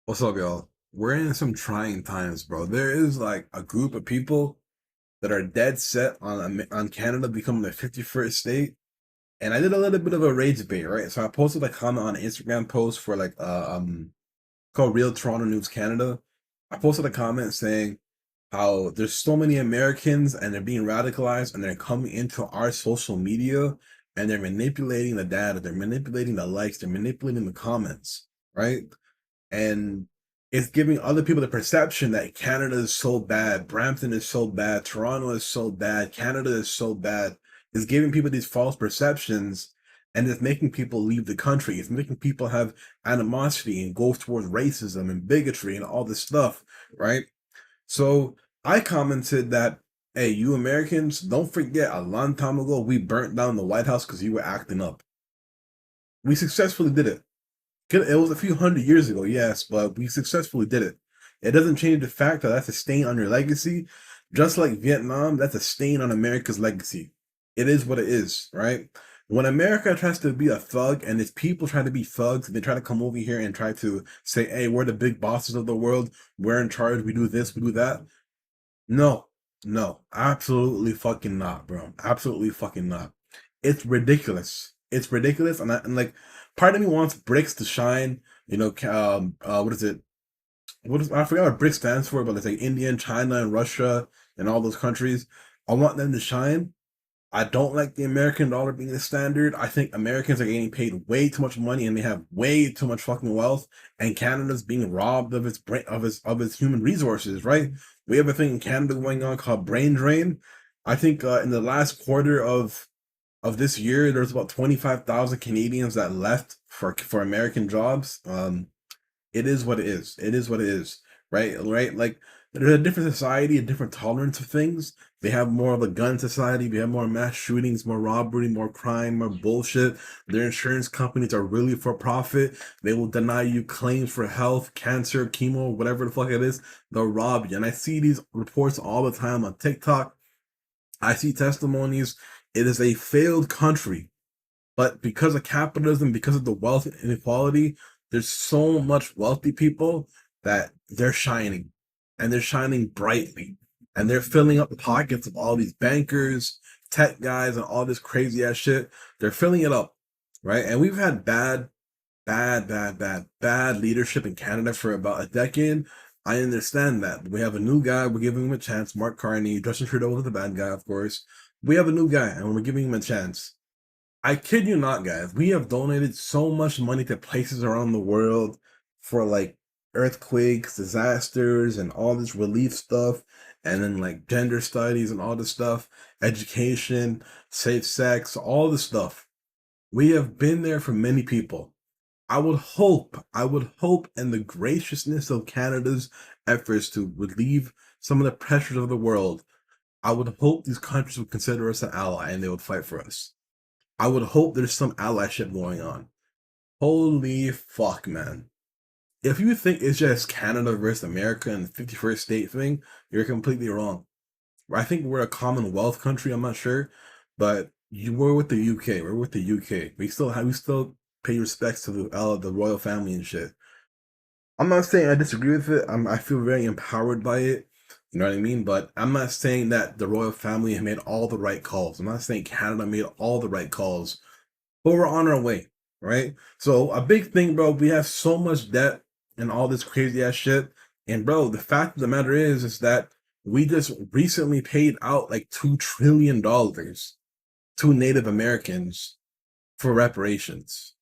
What's up, y'all? We're in some trying times, bro. There is like a group of people that are dead set on Canada becoming the 51st state. And I did a little bit of a rage bait, right? So I posted a comment on an Instagram post for like called Real Toronto News Canada. I posted a comment saying how there's so many Americans and they're being radicalized and they're coming into our social media and they're manipulating the data, they're manipulating the likes, they're manipulating the comments, right? And it's giving other people the perception that Canada is so bad, Brampton is so bad, Toronto is so bad, Canada is so bad. It's giving people these false perceptions, and it's making people leave the country. It's making people have animosity and go towards racism and bigotry and all this stuff, right? So I commented that, hey, you Americans, don't forget a long time ago we burnt down the White House because you were acting up. We successfully did it. It was a few hundred years ago, yes, but we successfully did it. It doesn't change the fact that that's a stain on your legacy. Just like Vietnam, that's a stain on America's legacy. It is what it is, right? When America tries to be a thug and its people try to be thugs, and they try to come over here and try to say, hey, we're the big bosses of the world, we're in charge, we do this, we do that. No, no, absolutely fucking not, bro. Absolutely fucking not. It's ridiculous. It's ridiculous, and like, part of me wants BRICS to shine. What is it? I forgot what BRICS stands for, but it's like India and China and Russia and all those countries. I want them to shine. I don't like the American dollar being the standard. I think Americans are getting paid way too much money and they have way too much fucking wealth, and Canada's being robbed of its brain of its human resources, right? We have a thing in Canada going on called brain drain. I think in the last quarter of this year, there's about 25,000 Canadians that left for American jobs. It is what it is. It is what it is. Right? Right? Like, there's a different society, a different tolerance of things. They have more of a gun society. We have more mass shootings, more robbery, more crime, more bullshit. Their insurance companies are really for profit. They will deny you claims for health, cancer, chemo, whatever the fuck it is. They'll rob you. And I see these reports all the time on TikTok. I see testimonies. It is a failed country, but because of capitalism, because of the wealth inequality, there's so much wealthy people that they're shining, and they're shining brightly, and they're filling up the pockets of all these bankers, tech guys, and all this crazy ass shit. They're filling it up, right? And we've had bad leadership in Canada for about a decade. I understand that. We have a new guy. We're giving him a chance. Mark Carney, Justin Trudeau was the bad guy, of course. We have a new guy, and we're giving him a chance. I kid you not, guys. We have donated so much money to places around the world for like earthquakes, disasters, and all this relief stuff, and then like gender studies and all this stuff, education, safe sex, all this stuff. We have been there for many people. I would hope, in the graciousness of Canada's efforts to relieve some of the pressures of the world, I would hope these countries would consider us an ally and they would fight for us. I would hope there's some allyship going on. Holy fuck, man. If you think it's just Canada versus America and the 51st state thing, you're completely wrong. I think we're a Commonwealth country, I'm not sure, but we're with the UK. We're with the UK. We still pay respects to the royal family and shit. I'm not saying I disagree with it. I feel very empowered by it. You know what I mean? But I'm not saying that the royal family have made all the right calls. I'm not saying Canada made all the right calls, but we're on our way, right? So a big thing, bro, we have so much debt and all this crazy ass shit. And bro, the fact of the matter is that we just recently paid out like $2 trillion to Native Americans for reparations.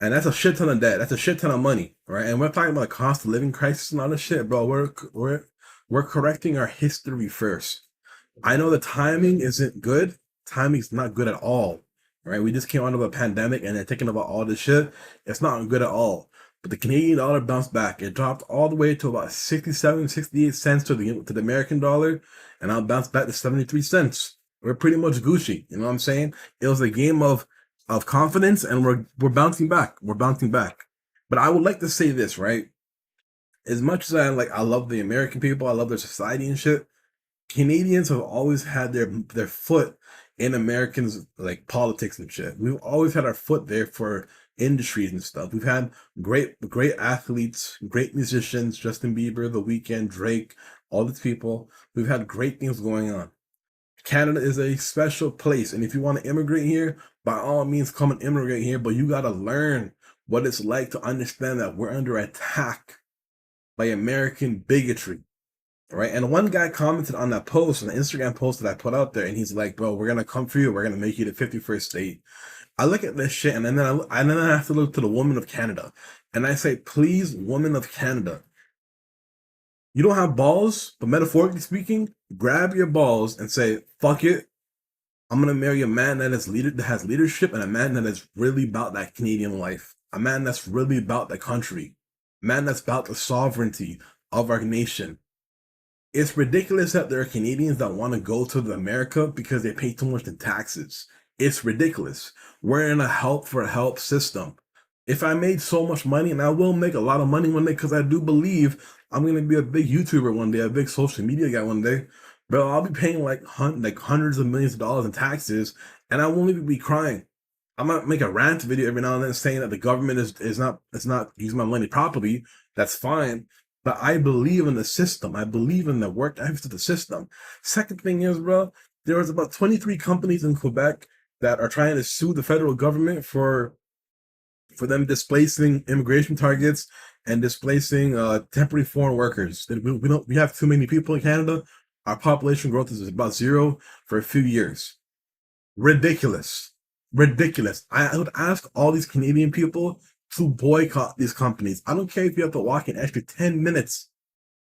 And that's a shit ton of debt. That's a shit ton of money, right? And we're talking about a cost of living crisis and all this shit, bro. We're correcting our history first. I know the timing isn't good. Timing's not good at all, right? We just came out of a pandemic and they're thinking about all this shit. It's not good at all. But the Canadian dollar bounced back. It dropped all the way to about 67, 68 cents to the American dollar, and now bounced back to 73 cents. We're pretty much Gucci. You know what I'm saying? It was a game of confidence, and we're bouncing back. We're bouncing back. But I would like to say this, right? As much as I love the American people, I love their society and shit. Canadians have always had their foot in Americans like politics and shit. We've always had our foot there for industries and stuff. We've had great athletes, great musicians, Justin Bieber, The Weeknd, Drake, all these people. We've had great things going on. Canada is a special place, and if you want to immigrate here, by all means come and immigrate here, but you got to learn what it's like to understand that we're under attack by American bigotry. Right. And one guy commented on that post, on the Instagram post that I put out there, and he's like, bro, we're going to come for you. We're going to make you the 51st state. I look at this shit, and then I have to look to the woman of Canada. And I say, please, woman of Canada, you don't have balls, but metaphorically speaking, grab your balls and say, fuck it. I'm going to marry a man that has leadership, and a man that is really about that Canadian life. A man that's really about the country. A man that's about the sovereignty of our nation. It's ridiculous that there are Canadians that want to go to America because they pay too much in taxes. It's ridiculous. We're in a help for help system. If I made so much money, and I will make a lot of money one day because I do believe I'm going to be a big YouTuber one day, a big social media guy one day, bro, I'll be paying like hundreds of millions of dollars in taxes, and I won't even be crying. I might make a rant video every now and then saying that the government is not using my money properly. That's fine. But I believe in the system. I believe in the work ethics of the system. Second thing is, bro, there was about 23 companies in Quebec that are trying to sue the federal government for them displacing immigration targets and displacing temporary foreign workers. We have too many people in Canada. Our population growth is about zero for a few years. Ridiculous. Ridiculous. I would ask all these Canadian people to boycott these companies. I don't care if you have to walk an extra 10 minutes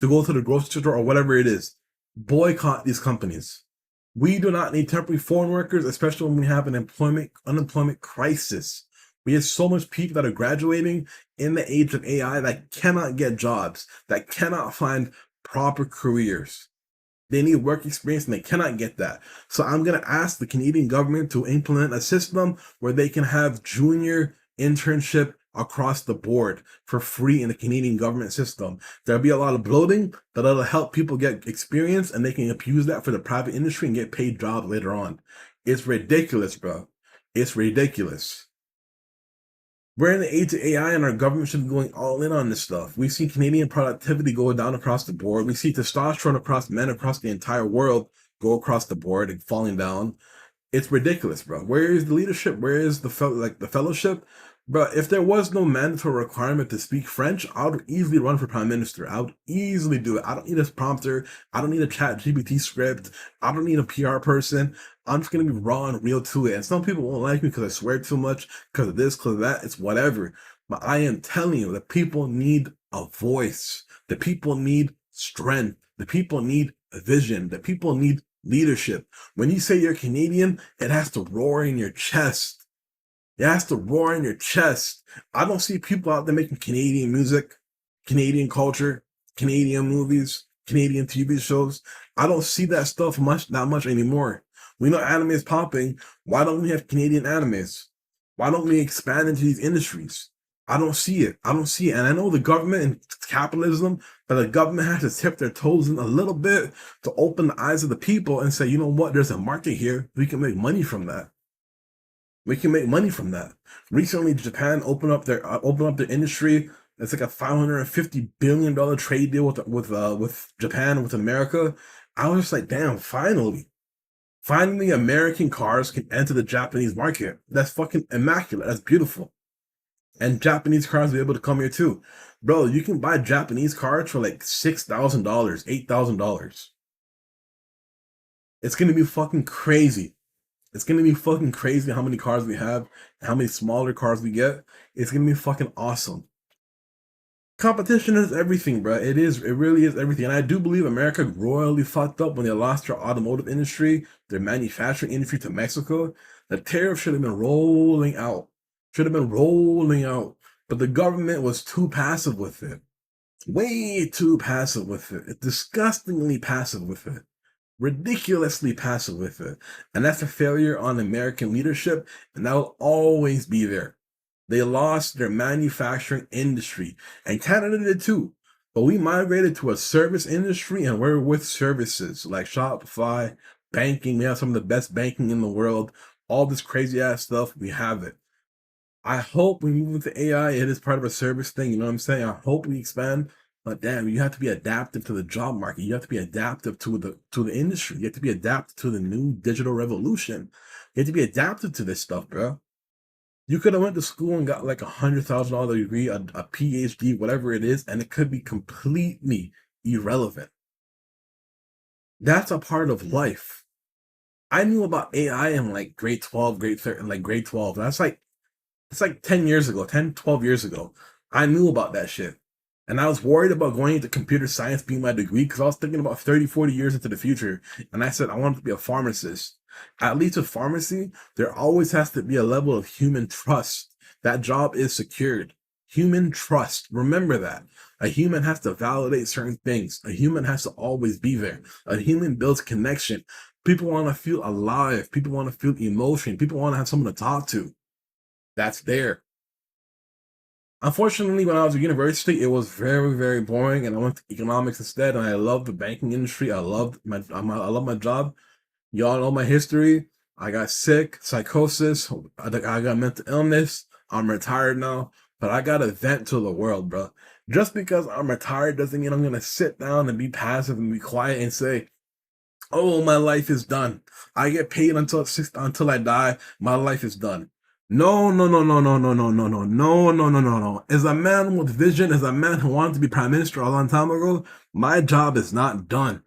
to go to the grocery store or whatever it is. Boycott these companies. We do not need temporary foreign workers, especially when we have an unemployment crisis. We have so much people that are graduating in the age of AI that cannot get jobs, that cannot find proper careers. They need work experience and they cannot get that. So I'm going to ask the Canadian government to implement a system where they can have junior internship across the board for free in the Canadian government system. There'll be a lot of bloating, but that'll help people get experience and they can use that for the private industry and get paid jobs later on. It's ridiculous, bro. It's ridiculous. We're in the age of AI and our government should be going all in on this stuff. We've seen Canadian productivity go down across the board. We see testosterone across men across the entire world go across the board and falling down. It's ridiculous, bro. Where is the leadership? Where is the fellowship? Bro, if there was no mandatory requirement to speak French, I would easily run for prime minister. I would easily do it. I don't need a prompter. I don't need a chat GPT script. I don't need a PR person. I'm just going to be raw and real to it. And some people won't like me because I swear too much, because of this, because of that. It's whatever. But I am telling you, the people need a voice. The people need strength. The people need a vision. The people need leadership. When you say you're Canadian, it has to roar in your chest. It has to roar in your chest. I don't see people out there making Canadian music, Canadian culture, Canadian movies, Canadian TV shows. I don't see that stuff that much anymore. We know anime is popping. Why don't we have Canadian animes? Why don't we expand into these industries? I don't see it. I don't see it. And I know the government and capitalism, but the government has to tip their toes in a little bit to open the eyes of the people and say, you know what, there's a market here. We can make money from that. We can make money from that. Recently, Japan opened up their industry. It's like a $550 billion trade deal with Japan, with America. I was just like, damn, finally, American cars can enter the Japanese market. That's fucking immaculate. That's beautiful. And Japanese cars will be able to come here too. Bro, you can buy Japanese cars for like $6,000, $8,000. It's going to be fucking crazy. It's going to be fucking crazy how many cars we have, how many smaller cars we get. It's going to be fucking awesome. Competition is everything, bro. It really is everything. And I do believe America royally fucked up when they lost their automotive industry, their manufacturing industry to Mexico. The tariff should have been rolling out. But the government was too passive with it. Way too passive with it. Disgustingly passive with it. Ridiculously passive with it. And that's a failure on American leadership, and that will always be there. They lost their manufacturing industry, and Canada did too. But we migrated to a service industry, and we're with services like Shopify, banking. We have some of the best banking in the world. All this crazy ass stuff, we have it. I hope we move into AI. It is part of a service thing. You know what I'm saying? I hope we expand. But damn, you have to be adaptive to the job market. You have to be adaptive to the industry. You have to be adaptive to the new digital revolution. You have to be adaptive to this stuff, bro. You could have went to school and got like $100,000 degree, a PhD, whatever it is, and it could be completely irrelevant. That's a part of life. I knew about AI in like grade 12, grade 13, like grade 12. That's like it's like 10 years ago, 10, 12 years ago. I knew about that shit. And I was worried about going into computer science being my degree because I was thinking about 30, 40 years into the future. And I said, I wanted to be a pharmacist. At least with pharmacy, there always has to be a level of human trust. That job is secured. Human trust. Remember that. A human has to validate certain things. A human has to always be there. A human builds connection. People want to feel alive. People want to feel emotion. People want to have someone to talk to. That's there. Unfortunately, when I was at university, it was very, very boring, and I went to economics instead. And I loved the banking industry. I love my job. Y'all know my history. I got sick, psychosis. I got mental illness. I'm retired now, but I got to vent to the world, bro. Just because I'm retired doesn't mean I'm gonna sit down and be passive and be quiet and say, "Oh, my life is done. I get paid until I die. My life is done." No, no, no, no, no, no, no, no, no, no, no, no, no, no. As a man with vision, as a man who wanted to be prime minister a long time ago, my job is not done.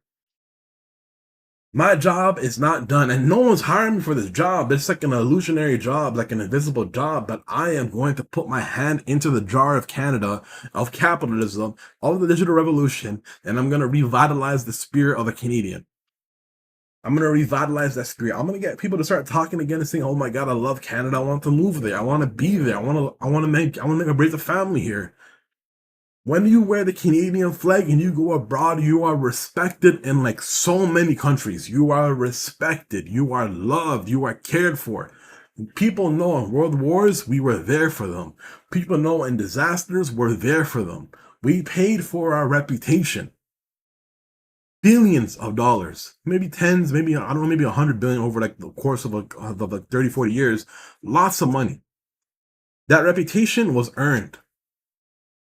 My job is not done, and no one's hiring me for this job. It's like an illusionary job, like an invisible job, but I am going to put my hand into the jar of Canada, of capitalism, of the digital revolution, and I'm going to revitalize the spirit of a Canadian. I'm gonna revitalize that spirit. I'm gonna get people to start talking again and saying, "Oh my God, I love Canada. I want to move there. I want to be there. I want to make a raise a family here." When you wear the Canadian flag and you go abroad, you are respected in like so many countries. You are respected. You are loved. You are cared for. People know in world wars, we were there for them. People know in disasters, we're there for them. We paid for our reputation. Billions of dollars, maybe tens, maybe, I don't know, maybe 100 billion over like the course of like 30, 40 years. Lots of money. That reputation was earned.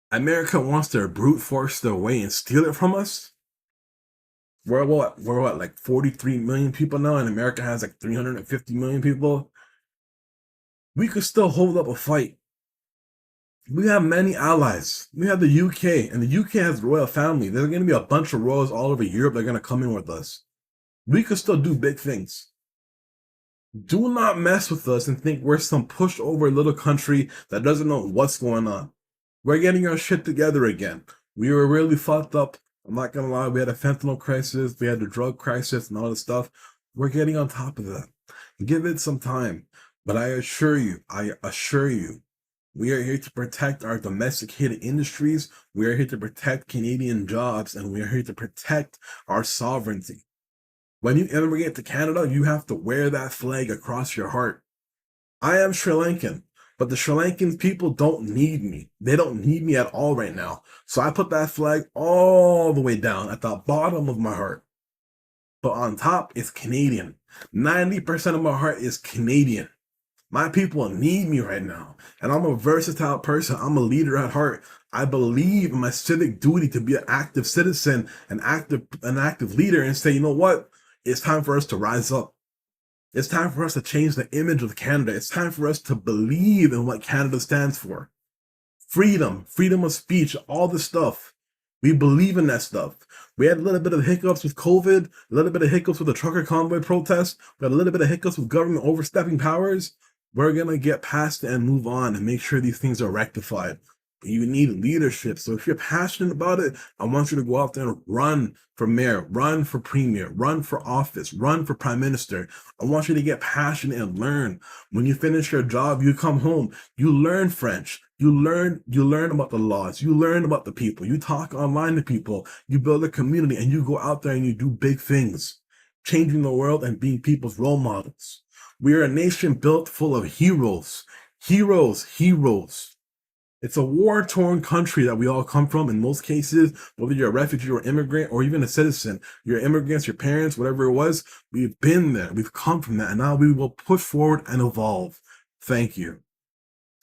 America wants to brute force their way and steal it from us. We're what, like 43 million people now, and America has like 350 million people. We could still hold up a fight. We have many allies. We have the UK, and the UK has the royal family. There's going to be a bunch of royals all over Europe that are going to come in with us. We could still do big things. Do not mess with us and think we're some pushed over little country that doesn't know what's going on. We're getting our shit together again. We were really fucked up. I'm not gonna lie, we had a fentanyl crisis, we had the drug crisis and all this stuff. We're getting on top of that. Give it some time. But I assure you, we are here to protect our domesticated industries. We are here to protect Canadian jobs, and we are here to protect our sovereignty. When you immigrate to Canada, you have to wear that flag across your heart. I am Sri Lankan, but the Sri Lankan people don't need me. They don't need me at all right now. So I put that flag all the way down at the bottom of my heart. But on top is Canadian. 90% of my heart is Canadian. My people need me right now. And I'm a versatile person. I'm a leader at heart. I believe in my civic duty to be an active citizen, an active leader, and say, you know what? It's time for us to rise up. It's time for us to change the image of Canada. It's time for us to believe in what Canada stands for. Freedom, freedom of speech, all this stuff. We believe in that stuff. We had a little bit of hiccups with COVID, a little bit of hiccups with the trucker convoy protest. We had a little bit of hiccups with government overstepping powers. We're going to get past it and move on and make sure these things are rectified. You need leadership. So if you're passionate about it, I want you to go out there and run for mayor, run for premier, run for office, run for prime minister. I want you to get passionate and learn. When you finish your job, you come home, you learn French. You learn about the laws. You learn about the people. You talk online to people. You build a community, and you go out there and you do big things, changing the world and being people's role models. We are a nation built full of heroes. Heroes. It's a war-torn country that we all come from in most cases, whether you're a refugee or immigrant or even a citizen. You're immigrants, your parents, whatever it was, we've been there. We've come from that, and now we will push forward and evolve. Thank you.